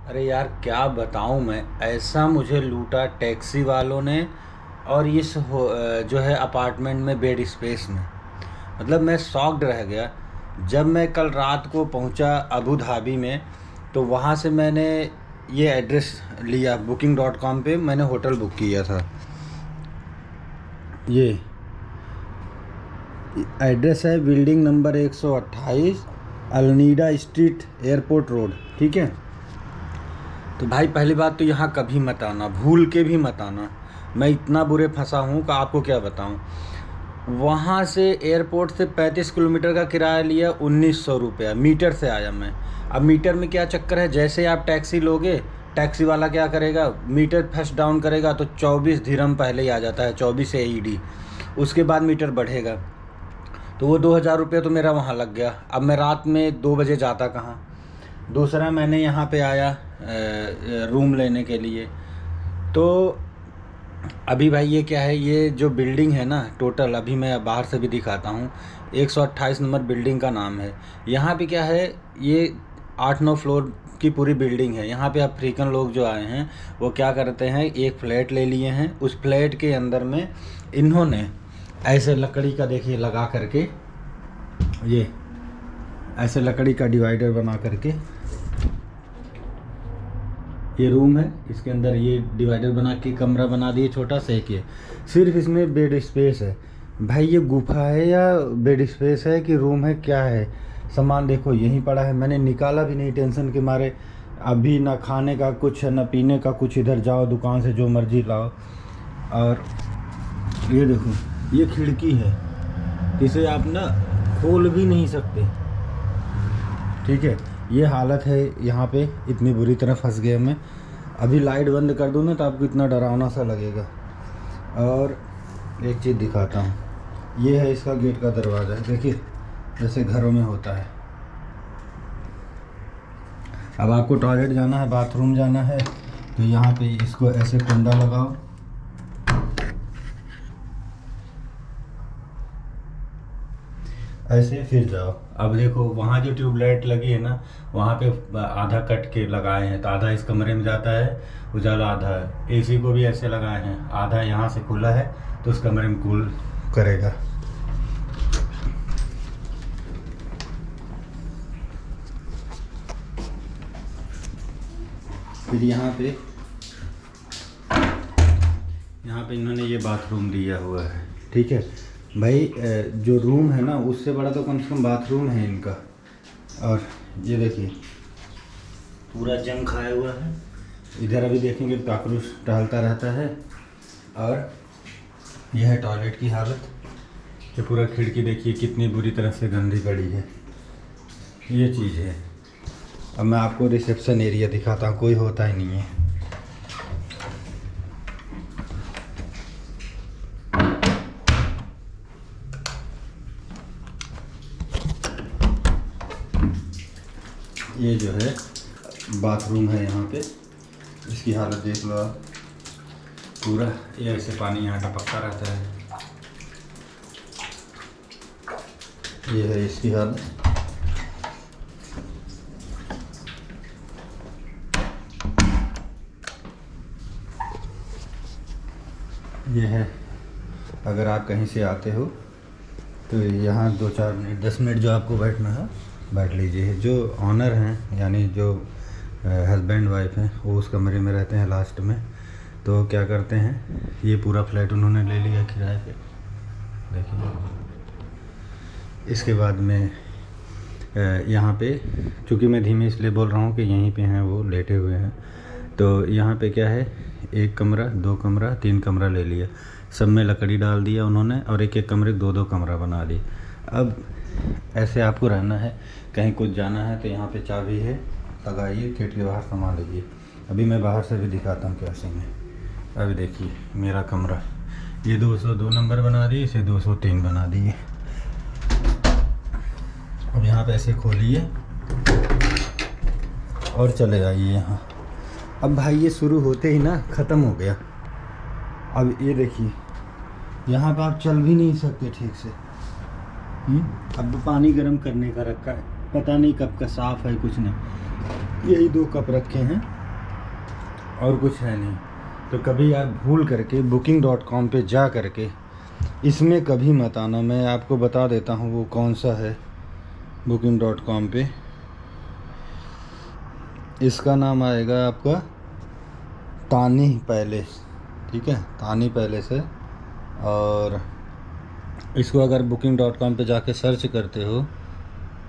अरे यार क्या बताऊं मैं। ऐसा मुझे लूटा टैक्सी वालों ने और जो है अपार्टमेंट में बेड स्पेस में। मतलब मैं शॉक्ड रह गया जब मैं कल रात को पहुंचा अबू धाबी में। तो वहां से मैंने ये एड्रेस लिया, booking.com पे मैंने होटल बुक किया था। ये एड्रेस है बिल्डिंग नंबर 128, अल्नीडा स्ट्रीट, एयरपोर्ट रोड। ठीक है। तो भाई पहली बात तो यहाँ कभी मत आना, भूल के भी मत आना। मैं इतना बुरे फंसा हूँ कि आपको क्या बताऊँ। वहाँ से एयरपोर्ट से 35 किलोमीटर का किराया लिया, 1900 रुपया। मीटर से आया मैं। अब मीटर में क्या चक्कर है, जैसे आप टैक्सी लोगे, टैक्सी वाला क्या करेगा, मीटर फर्स्ट डाउन करेगा तो 24 दिरहम पहले ही आ जाता है, 24 AED। उसके बाद मीटर बढ़ेगा। तो वो 2000 रुपये तो मेरा वहाँ लग गया। अब मैं रात में 2 बजे जाता कहाँ। दूसरा मैंने यहाँ पे आया रूम लेने के लिए। तो अभी भाई ये क्या है, ये जो बिल्डिंग है ना, टोटल अभी मैं बाहर से भी दिखाता हूँ। 128 नंबर बिल्डिंग का नाम है। यहाँ पे क्या है, ये 8-9 फ्लोर की पूरी बिल्डिंग है। यहाँ पे अफ्रीकन लोग जो आए हैं वो क्या करते हैं, एक फ्लैट ले लिए हैं। उस फ्लैट के अंदर में इन्होंने ऐसे लकड़ी का, देखिए लगा करके, ये ऐसे लकड़ी का डिवाइडर बना करके, ये रूम है, इसके अंदर ये डिवाइडर बना के कमरा बना दिए छोटा सा। एक ये सिर्फ इसमें बेड स्पेस है। भाई ये गुफा है या बेड स्पेस है कि रूम है, क्या है। सामान देखो यहीं पड़ा है, मैंने निकाला भी नहीं टेंशन के मारे। अभी ना खाने का कुछ है ना पीने का कुछ, इधर जाओ दुकान से जो मर्जी लाओ। और ये देखो, ये खिड़की है, इसे आप ना खोल भी नहीं सकते। ठीक है, ये हालत है यहाँ पे। इतनी बुरी तरह फंस गया मैं। अभी लाइट बंद कर दूँ ना तो आपको इतना डरावना सा लगेगा। और एक चीज़ दिखाता हूँ, ये है इसका गेट का दरवाज़ा। देखिए जैसे घरों में होता है। अब आपको टॉयलेट जाना है, बाथरूम जाना है, तो यहाँ पे इसको ऐसे कुंडा लगाओ, ऐसे फिर जाओ। अब देखो वहाँ जो ट्यूबलाइट लगी है ना, वहाँ पे आधा कट के लगाए हैं, तो आधा इस कमरे में जाता है उजाला, आधा है। एसी को भी ऐसे लगाए हैं, आधा यहाँ से खुला है तो उस कमरे में कूल करेगा। फिर यहाँ पे इन्होंने ये बाथरूम दिया हुआ है। ठीक है भाई, जो रूम है ना उससे बड़ा तो कम से कम बाथरूम है इनका। और ये देखिए पूरा जंग खाया हुआ है। इधर अभी देखेंगे काकरोच टहलता रहता है। और यह है टॉयलेट की हालत। ये पूरा खिड़की देखिए कितनी बुरी तरह से गंदी पड़ी है। ये चीज़ है। अब मैं आपको रिसेप्शन एरिया दिखाता हूँ, कोई होता ही नहीं है। ये जो है बाथरूम है यहाँ पे, इसकी हालत देख लो आप। पूरा ये ऐसे पानी यहाँ टपकता रहता है। ये है इसकी हालत। ये है, अगर आप कहीं से आते हो तो यहाँ 2-4 मिनट 10 मिनट जो आपको बैठना है बैठ लीजिए। जो ऑनर हैं यानी जो हस्बैंड वाइफ हैं वो उस कमरे में रहते हैं लास्ट में। तो क्या करते हैं, ये पूरा फ्लैट उन्होंने ले लिया किराए पे। देखिए इसके बाद में यहाँ पे, चूँकि मैं धीमे इसलिए बोल रहा हूँ कि यहीं पे हैं वो लेटे हुए हैं। तो यहाँ पे क्या है, 1 कमरा 2 कमरा 3 कमरा ले लिया, सब में लकड़ी डाल दिया उन्होंने, और एक एक कमरे 2-2 कमरा बना दी। अब ऐसे आपको रहना है, कहीं कुछ जाना है तो यहाँ पे चाबी है, लगाइए, गेट के बाहर संभाल लीजिए। अभी मैं बाहर से भी दिखाता हूँ क्या सीन है। अभी देखिए मेरा कमरा, ये 202 नंबर बना दिए, इसे 203 बना दिए। अब यहाँ पे ऐसे खोलिए और चले जाइए यहाँ। अब भाई ये शुरू होते ही ना ख़त्म हो गया। अब ये देखिए यहाँ पे आप चल भी नहीं सकते ठीक से। अब पानी गर्म करने का रखा है, पता नहीं कब का, साफ़ है कुछ नहीं। यही 2 कप रखे हैं, और कुछ है नहीं। तो कभी आप भूल करके booking.com पे जा करके इसमें कभी मत आना। मैं आपको बता देता हूँ वो कौन सा है booking.com पे। इसका नाम आएगा आपका तानी पैलेस, ठीक है, तानी पैलेस है। और इसको अगर booking.com पे जाके सर्च करते हो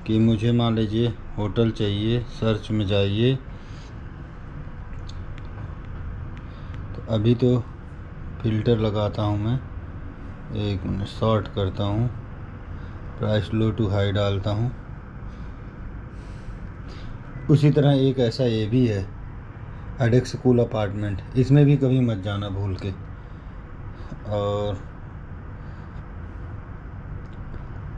कि मुझे मान लीजिए होटल चाहिए, सर्च में जाइए, तो अभी तो फ़िल्टर लगाता हूँ मैं, 1 मिनट शॉर्ट करता हूँ, प्राइस लो टू हाई डालता हूँ। उसी तरह एक ऐसा ये भी है एडेक्स कूल अपार्टमेंट, इसमें भी कभी मत जाना भूल के। और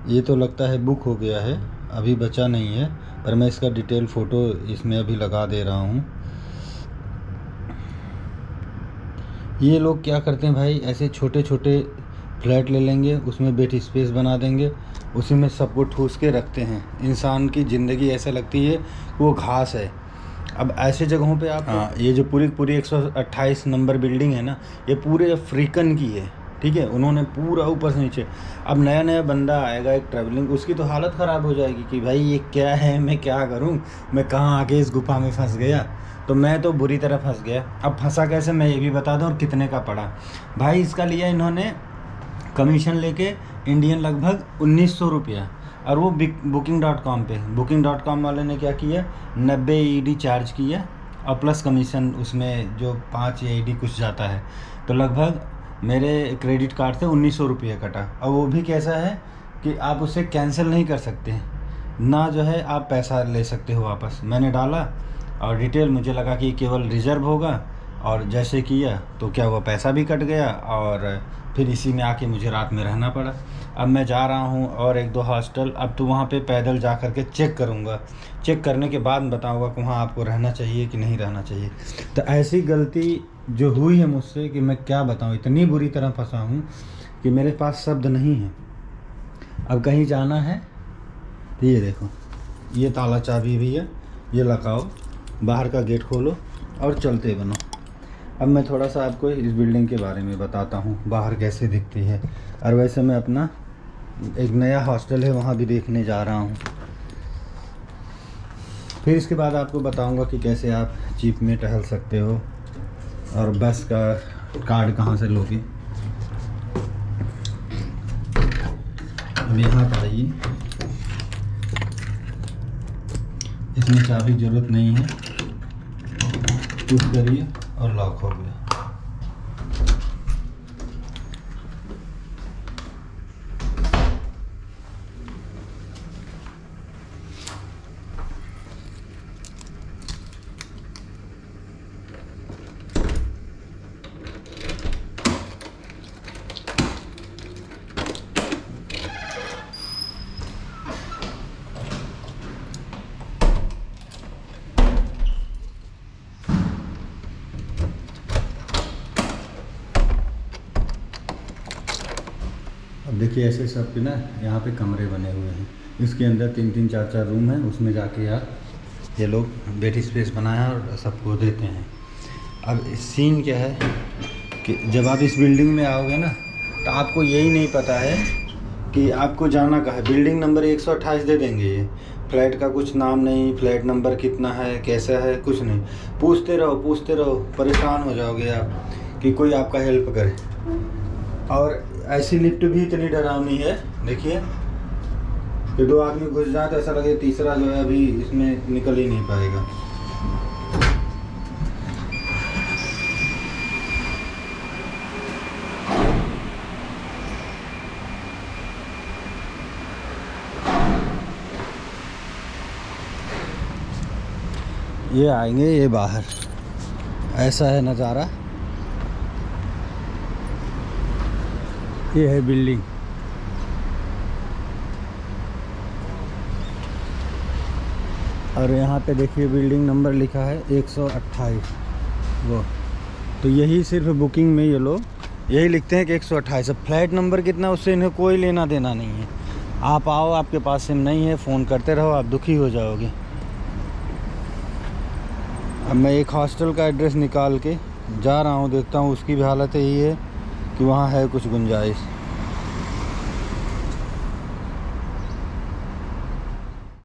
ये तो लगता है बुक हो गया है, अभी बचा नहीं है, पर मैं इसका डिटेल फ़ोटो इसमें अभी लगा दे रहा हूँ। ये लोग क्या करते हैं भाई, ऐसे छोटे छोटे फ्लैट ले लेंगे, उसमें बेड स्पेस बना देंगे, उसी में सबको ठूस के रखते हैं। इंसान की ज़िंदगी ऐसा लगती है कि वो घास है। अब ऐसे जगहों पे आप, हाँ, ये जो पूरी पूरी 128 नंबर बिल्डिंग है ना, ये पूरे अफ्रीकन की है, ठीक है। उन्होंने पूरा ऊपर से नीचे, अब नया नया बंदा आएगा एक ट्रैवलिंग, उसकी तो हालत ख़राब हो जाएगी कि भाई ये क्या है, मैं क्या करूं, मैं कहाँ आके इस गुफा में फंस गया। तो मैं तो बुरी तरह फंस गया। अब फंसा कैसे मैं ये भी बता दूं, और कितने का पड़ा। भाई इसका लिया इन्होंने कमीशन लेके इंडियन लगभग 1900 रुपया, और वो booking.com पे, booking.com वाले ने क्या किया, 90 ED चार्ज किया, और प्लस कमीशन उसमें जो 5 ED कुछ जाता है। तो लगभग मेरे क्रेडिट कार्ड से 1900 रुपये कटा। और वो भी कैसा है कि आप उसे कैंसिल नहीं कर सकते, ना जो है आप पैसा ले सकते हो वापस। मैंने डाला और डिटेल, मुझे लगा कि केवल रिज़र्व होगा, और जैसे किया तो क्या हुआ, पैसा भी कट गया, और फिर इसी में आके मुझे रात में रहना पड़ा। अब मैं जा रहा हूँ और 1-2 हॉस्टल, अब तो वहाँ पे पैदल जा कर के चेक करूँगा। चेक करने के बाद बताऊँगा कि वहाँ आपको रहना चाहिए कि नहीं रहना चाहिए। तो ऐसी गलती जो हुई है मुझसे कि मैं क्या बताऊँ, इतनी बुरी तरह फंसा हूँ कि मेरे पास शब्द नहीं है। अब कहीं जाना है तो ये देखो, ये ताला चाबी भी है, ये लगाओ, बाहर का गेट खोलो और चलते बनो। अब मैं थोड़ा सा आपको इस बिल्डिंग के बारे में बताता हूँ, बाहर कैसे दिखती है। और वैसे मैं अपना एक नया हॉस्टल है वहाँ भी देखने जा रहा हूँ। फिर इसके बाद आपको बताऊँगा कि कैसे आप जीप में टहल सकते हो और बस का कार्ड कहाँ से लोगे। अब यहाँ पर आइए, इसमें चाबी की ज़रूरत नहीं है, पुश करिए और लॉक हो गया। अब देखिए ऐसे सब के ना यहाँ पे कमरे बने हुए हैं, इसके अंदर 3-3 4-4 रूम हैं, उसमें जाके आप ये लोग बेड स्पेस बनाया और सबको देते हैं। अब सीन क्या है कि जब आप इस बिल्डिंग में आओगे ना, तो आपको यही नहीं पता है कि आपको जाना कहाँ है। बिल्डिंग नंबर 128 दे देंगे, ये फ्लैट का कुछ नाम नहीं, फ्लैट नंबर कितना है, कैसा है, कुछ नहीं। पूछते रहो, परेशान हो जाओगे आप कि कोई आपका हेल्प करे। और ऐसी लिफ्ट भी इतनी डरावनी है, देखिए कि 2 आदमी घुस जाए तो ऐसा लगे तीसरा जो है अभी इसमें निकल ही नहीं पाएगा। ये आएंगे, ये बाहर ऐसा है नज़ारा। ये है बिल्डिंग, और यहाँ पे देखिए बिल्डिंग नंबर लिखा है 128। वो तो यही सिर्फ बुकिंग में ये लोग यही लिखते हैं कि 128। अब फ्लैट नंबर कितना उससे इन्हें कोई लेना देना नहीं है। आप आओ, आपके पास सिम नहीं है, फ़ोन करते रहो, आप दुखी हो जाओगे। अब मैं एक हॉस्टल का एड्रेस निकाल के जा रहा हूँ, देखता हूँ उसकी भी हालत यही है कि वहाँ है कुछ गुंजाइश।